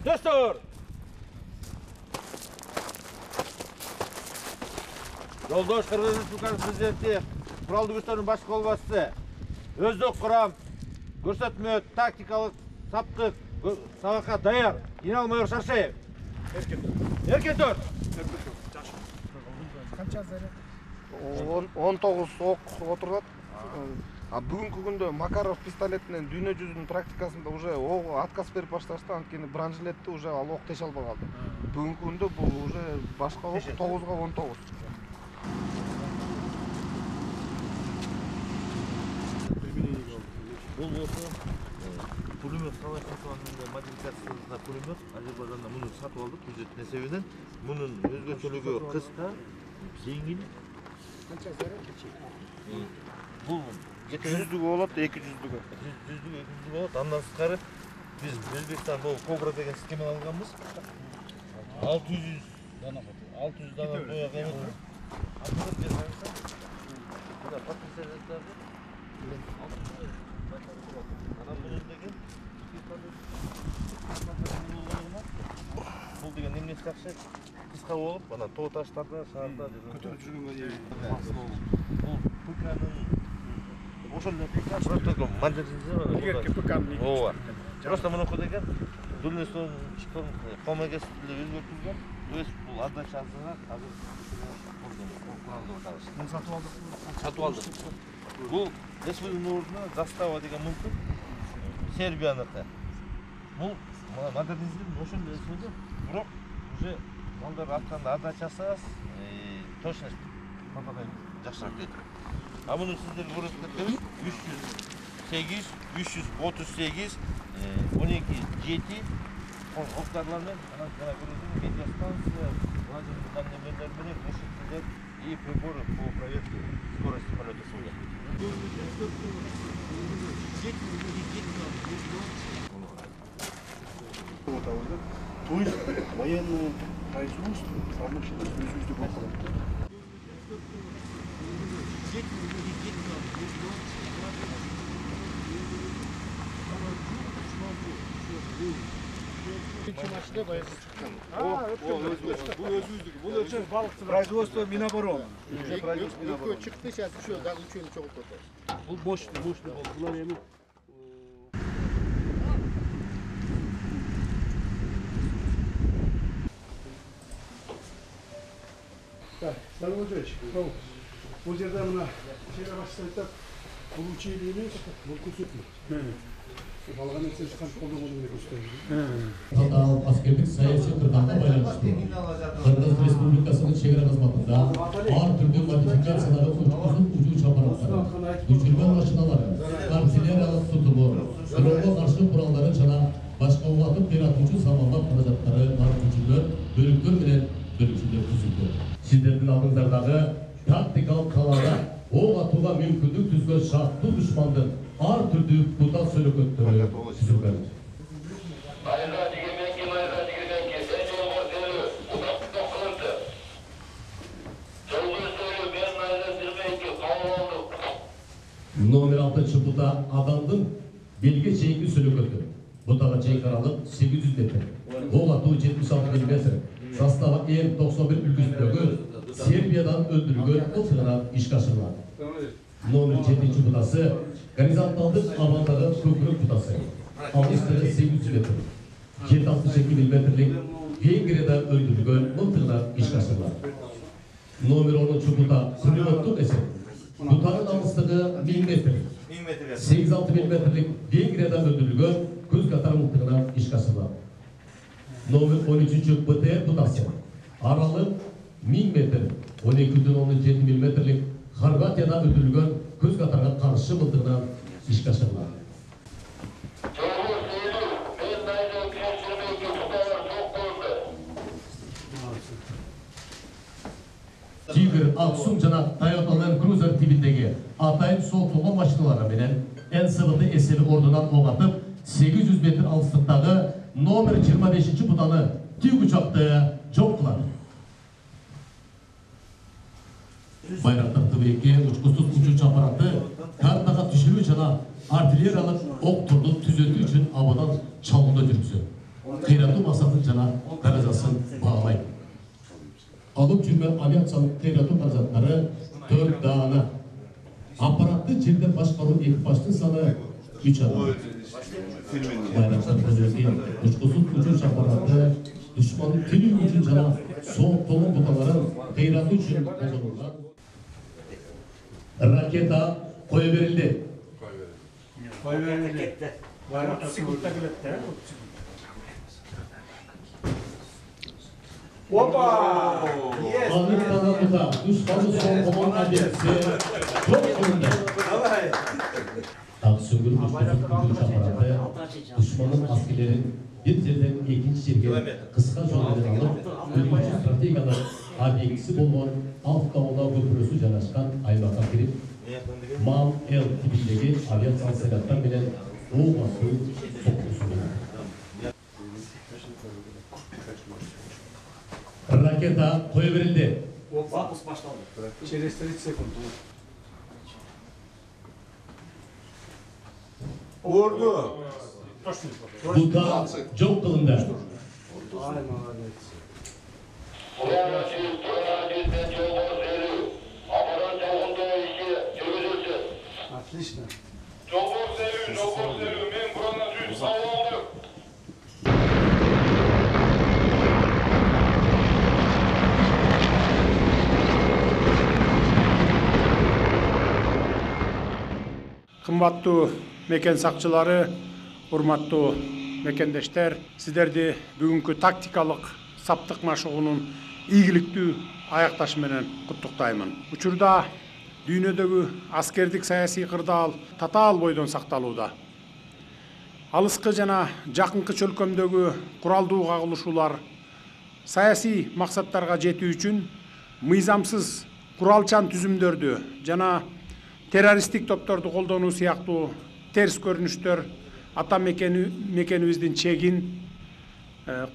Dostlar! Yoldaş Kırgız Respublikası Prezidenti, Kurallı Güçlerin Baş Kolbasçısı, Özdök Kuram, Gösterme taktikалық саптық сабаққа даяр. Генерал-майор Шаршаев. Еркен төр. Қанша заряд? 19 оқ отырады. Бүгінгі күнде Макаров пистолетінен дүние жүзінің практикасында уже оғы отказ беріп башташты, анткени бронежилетті уже ал оқ теше албай қалды. Бүгінгі күнде бұл уже башқа оқ 9-ға 19. Бұл болса пулемет қалай сатылғанында модификациялы пулемет Азербайжанда мұны сатып алдық бюджет есебінен. Мұның өзгөчөлүгү кыска, жеңил. Қанша заряд? Бұл 200-дүгү болот, 200-дүгү. 200-200 болот. Андан сырткары биз Өзбекстан бұл Кобра деген схеманы алганбыз. 600 дана бояк эмес. Мына подписательдерди бұл деген немнесі жақсы қысқа болып, ана тоо таштарда, шаарда көтөрүп жүргөнгө бұл ПК-нын ошол просто модернизация ооба. Просто мынакы деген Дүлнестон комегес эле өзгөртүлгөн. Бул отдачасына азыр сатып алдык. Бұл республиканың орнына застава деген мүмкін Сербияныкы. Бұл модернизм ошол эседе, бирок уже балдар атканда отдачасы точность кандай жакшыраак дейт. А муну сиздер көрүп кетсеңиз 308, 338, 12-7 октарлармен анан көрүнгөн медиастанция, лазерный немелер менен көрсөтүлгөн и приборы по проверке скорости полета самолета. То есть военное производство промышленность өзүбүздү болуп калат. Машина баягы чыккан. Бул өзүбүздүкү. Бул өчүн производство Минобороны. Экөө чыкты, сейчас еще дагы үчөөнү чогултуп атат. Бул мощный болду. Булар эми Так, Данил Андреевич, бул жерде мына чегара башчысы айтат, бул училище эмес, бул көрсөтмө. Балган нерсе чыккан колдонгон эле көрсөтөбүз. Askerlik siyasi kırdanma байланыштуу. Kırgız Respublikasынын чегара кызматында ар түрдүү модификациялары учкузуп учуу аппараттары, көчүрмө машиналары, артиллериялык тутуму, бирөөгө каршы куралдары жана башка убатып бератуучу самалдап каражаттары бар күчүлөр, бөлүктөр менен бөлүкчүлөр түзүлдү. Сиздердин алдыңдардагы тактикалык калаада ок атууга мүмкүндүк түзгөн шарттуу душмандын ар түрдүү бутал сөлөкөттөрү түзүлгөн. Номер 6 бута адамдын белге чейинки сөлөкөтү. Бутага чейинки аралык 800 метр. Ок атуу 76 мм. Состава М91 үлгүсүндөгү Сербиядан өндүрүлгөн отугунан ишке ашырылат. Номер 7 бутасы горизонталдык абандагы көкүрөк бутасы. Алыстыгы 800 метр. 762 мм Венгриядан өндүрүлгөн отугунан ишке ашырылат. Номер 10 бута пулеметтик эсеп. Бутанын алыстыгы 1000 метр. 86 мм Венгриядан өндүрүлгөн көз катар мылтыгынан ишке ашырылат. Номер 13 БТР бутасы. Аралык 1000 метр, 12,7 мм Хорватиядан өндүрүлгөн көз катарга каршы мылтыгынан ишке ашырылат. Тигр, Аксум жана Toyota Land Cruiser тибиндеги атайын соотулган машиналары менен НСВТ эсеби ордунан ок атып 800 метр алыстыктагы номер 25 бутаны тик учакты жок кылат. Байрактар ТВ2 учкусуз учуучу аппараты картага түшүрүү жана артиллериялык ок турду түзөтүү үчүн абадан чалууда жүргүзөт. кыйратуу максатын жана каражатын багалайт. Алып жүргөн авиациялык кыйратуу каражаттары 4 даана. Аппаратты жерде башкаруу экипаждын саны 3 адам. Байрактар көзөтүн учкусуз учуш аппараты душмандын тилүү үчүн жана сооктогон буталарын кыйратуу үчүн колдонулган. Ракета кое берилди. Bayrakta sigorta biletleri. Anıklarımıza düşmanı son adresi çok önünde. Aksüngül Üstüzük Kuruluş Aparatı düşmanın askerlerin bir yerden ikinci yerge kısa yollardan alıp ödülücü strategiyalar obyektisi bulunan Alt Dağı'da köprüsü canlaşkan aybaka girip Mal El tipindeki aviasyal selatlar bilen Oğuz Aslı sokkusu bulundu. Raketa koyuverildi. Через 30 секунд. Vurdu. Buta çok kılındı. Ay молодец. Отлично. Кымбаттуу мекен сакчылары, урматтуу мекендештер, сиздерди бүгүнкү тактикалык саптык машыгуунун ийгиликтүү аякташы менен куттуктаймын. Учурда дүйнөдөгү аскердик саясий кырдаал татаал бойдон сакталууда. Алыскы жана жакынкы чөлкөмдөгү куралдуу кагылышуулар саясий максаттарга жетүү үчүн мыйзамсыз куралчан түзүмдөрдү жана террористтик топторду колдонуу сыяктуу терс көрүнүштөр ата мекенибиздин чегин,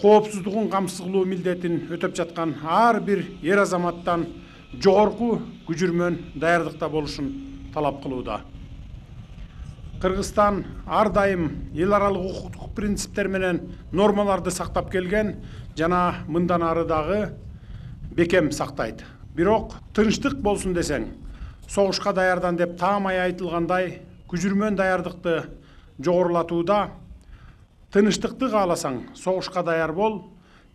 коопсуздугун камсыз кылуу милдетин өтөп жаткан ар бир эр азаматтан жогорку күжүрмөн даярдыкта болушун талап кылууда. Кыргызстан ар дайым эл аралык укуктук принциптер менен нормаларды сактап келген жана мындан ары дагы бекем сактайт. Бирок тынчтык болсун десең, согушка даярдан деп таамай айтылгандай, күжүрмөн даярдыкты жогорулатууда тынчтыкты кааласаң, согушка даяр бол,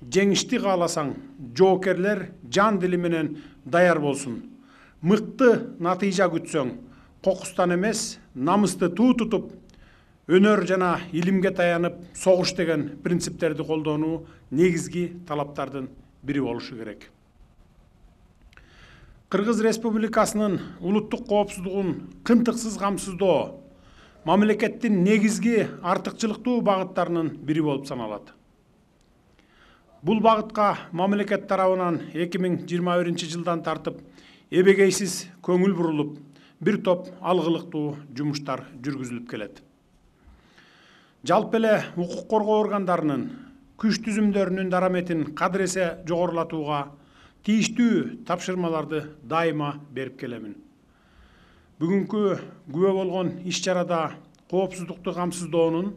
жеңишти кааласаң, жоокерлер жан дили менен даяр болсун. Мыкты натыйжа күтсөң, кокустан эмес, намысты туу тутуп, өнөр жана илимге таянып, согуш деген принциптерди колдонуу негизги талаптардын бири болушу керек. Кыргыз Республикасынын улуттук коопсуздугун кынтыксыз камсыздоо мамлекеттин негизги артыкчылыктуу багыттарынын бири болуп саналат. Бул багытка мамлекет тарабынан 2021-жылдан тартып эбегейсиз көңүл бурулуп, бир топ алгылыктуу жумуштар жүргүзүлүп келет. Жалпы эле укук коргоо органдарынын күч түзүмдөрүнүн дараметин кадыресе жогорулатууга тийиштүү тапшырмаларды дайыма берип келемин. Бүгүнкү күбө болгон иш-чарада коопсуздукту камсыздоонун,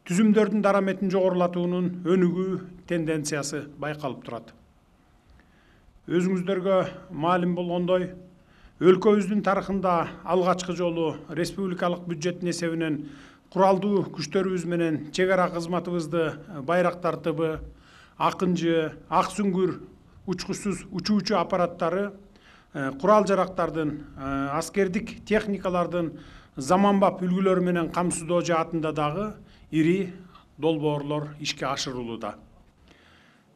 түзүмдөрдүн дараметин жогорулатуунун өнүгүү тенденциясы байкалып турат. Өзүңүздөргө маалым болгондой, өлкөбүздүн тарыхында алгачкы жолу республикалык бюджеттин эсебинен куралдуу күчтөрүбүз менен чек ара кызматыбызды байрак тартыбы, акынжы, ак сүңгүр учкучсуз учуучу аппараттары, курал жарактардын, аскердик техникалардын заманбап үлгүлөрү менен камсыздоо жаатында дагы ири долбоорлор ишке ашырылууда.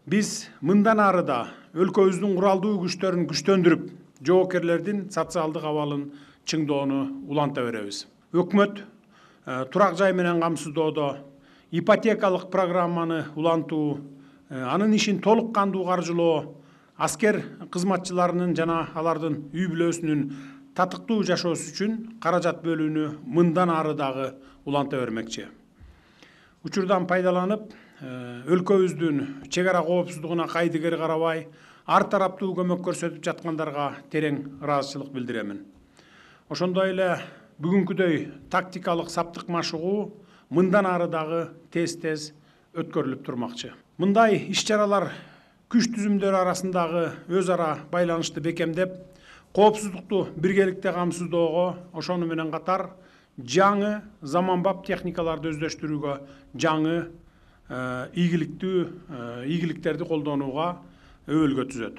Биз мындан ары да өлкөбүздүн куралдуу күчтөрүн күчтөндүрүп, жоокерлердин социалдык абалын чыңдоону уланта беребиз. Өкмөт турак жай менен камсыздоодо ипотекалык программаны улантуу, анын ишин толук кандуу каржылоо, аскер кызматчыларынын жана алардын үй бүлөсүнүн татыктуу жашоосу үчүн каражат бөлүүнү мындан ары дагы уланта бермекчи. Учурдан пайдаланып, өлкөбүздүн чек ара коопсуздугуна кайдыгер карабай, ар тараптуу көмөк көрсөтүп жаткандарга терең ыраазычылык билдиремин. Ошондой эле бүгүнкүдөй тактикалык саптык машыгуу мындан ары дагы тез-тез өткөрүлүп турмакчы. Мындай иш-чаралар күч түзүмдөрү арасындагы өз ара байланышты бекемдеп, коопсуздукту биргеликте камсыздоого, ошону менен катар жаңы заманбап техникаларды өздөштүрүүгө, жаңы ийгиликтерди колдонууга өбөлгө түзөт.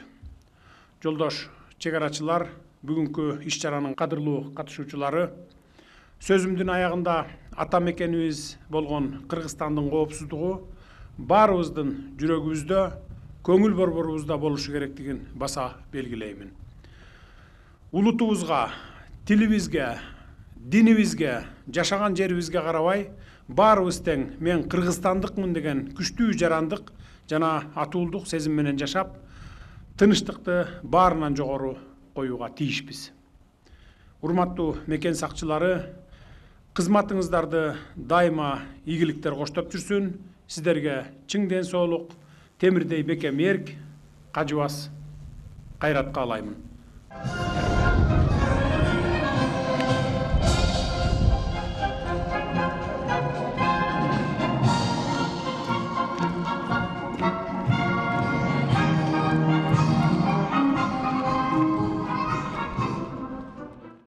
Жолдош чек арачылар, бүгүнкү иш-чаранын кадырлуу катышуучулары, сөзүмдүн аягында ата мекенибиз болгон Кыргызстандын коопсуздугу баарыбыздын жүрөгүбүздө, көңүл борборубузда болушу керектигин баса белгилеймин. Улутубузга, тилибизге, динибизге, жашаган жерибизге карабай, баарыбыз тең мен кыргызстандыкмын деген күчтүү жарандык жана атуулдук сезим менен жашап, тынычтыкты баарынан жогору коюуга тийишпиз. Урматтуу мекен сакчылары, кызматыңыздарды дайыма ийгиликтер коштоп жүрсүн. Сиздерге чың ден соолук, темирдей бекем эрк, кажыбас кайрат каалаймын.